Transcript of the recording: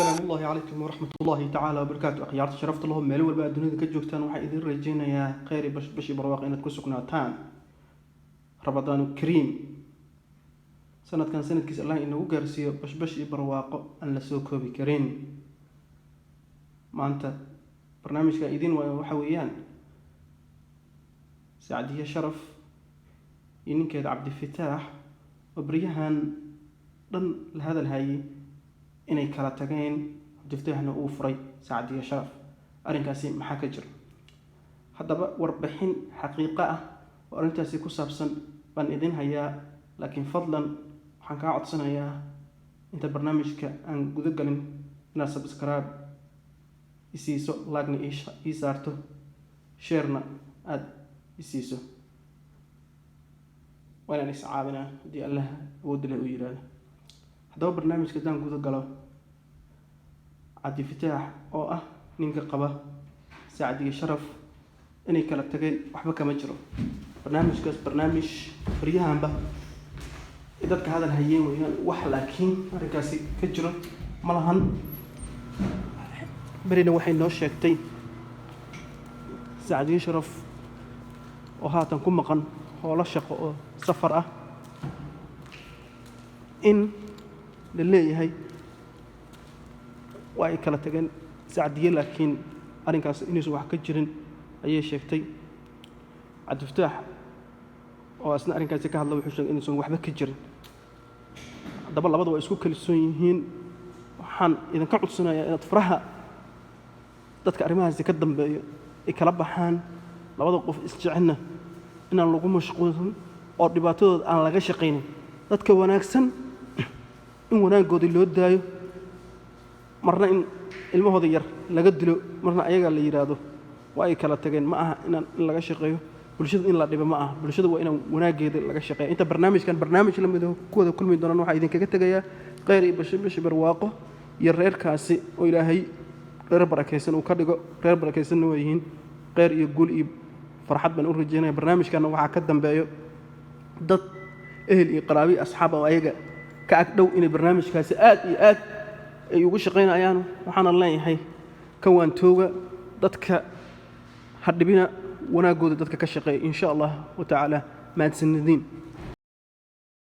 السلام الله عليكم ورحمة الله تعالى وبركاته. أخيارتي شرفت اللهم ميل والبا الدنيا كجوجتان waxaa idin rajeynayaa khayr bashi barwaaqo inaad ku sugnaataan Ramadaan Kariim. Sanadkan sanadkiisa Allah inuu gaarsiiyo bashi barwaaqo aan la soo koobi karin. Maanta barnaamijka idin waxa weeyaan Saadiya Sharaf ininkeed Cabdi Fataax oo bariyahan dhan la hadal hayay inay kala tageen Cabdifataaxna uu furay Saadiya Sharaf arinkaasi maxaa ka jira hadaba warbixin xaqiiqo ah oo arintaasi ku saabsan baan idin hayaa laakiin fadlan waxaan ka codsanayaa inta barnaamijka aan guda galin inaad subscribe isiiso like-na ii saarto share-na aad isiiso waana is caawinaa hadii Allah awood leh u yiraahdo hadaba barnaamijka daan guda galo Cabdi Fataax oo ah ninka qaba Saadiya Sharaf inay kala tageen waxba kama jiro barnaamijkaas barnaamij fariyahanba dadka hadal hayeen weeyaan wax laakiin arrinkaasi ka jiro malahan barina waxay noo sheegtay Saadiya Sharaf oo haatan ku maqan howlo shaqo oo safar ah in la leeyahay way kala tageen Saadiya laakiin arrinkaas inuu wax ka jirin ayay sheegtay Cabdi Fataax oo asna arrinkaas ka hadlay wuxuu sheegay inuu waxba ka jirin hadaba labadu way isku kalsoon yihiin waxaan idin ka codsanayaa inaad faraha dadka arrimahaasi ka dambeeyo ay kala baxaan labada qof isjecelna inaan lagu mashquulin oo dhibaatadooda aan laga shaqeynin dadka wanaagsan in wanaagooda loo daayo marna in ilmahooda yar laga dilo marna ayaga la yiraahdo waa ay kala tageen ma aha in laga shaqeeyo bulshada in la dhibo ma aha bulshada waa in wanaageeda laga shaqeeyo inta barnaamijkan barnaamij la mid ah kuwada kulmi doonaan waxa idin kaga tagayaa khayr iyo bashi barwaaqo iyo reerkaasi oo Ilaahay reer barakeysan uu ka dhigo reer barakeysan oo yihiin khayr iyo guul iyo farxad baan u rajeynayaa barnaamijkan waxa ka dambeeyo dad ehel iyo qaraabi asxaab oo ayaga ka ag dhow in barnaamijkaasi aad iyo aad ay ugu shaqeynayaan waxaan leeyahay kan waan tooga dadka hadhibina wanaagooda dadka ka shaqeeya insha Allah wa ta'ala maadsanidin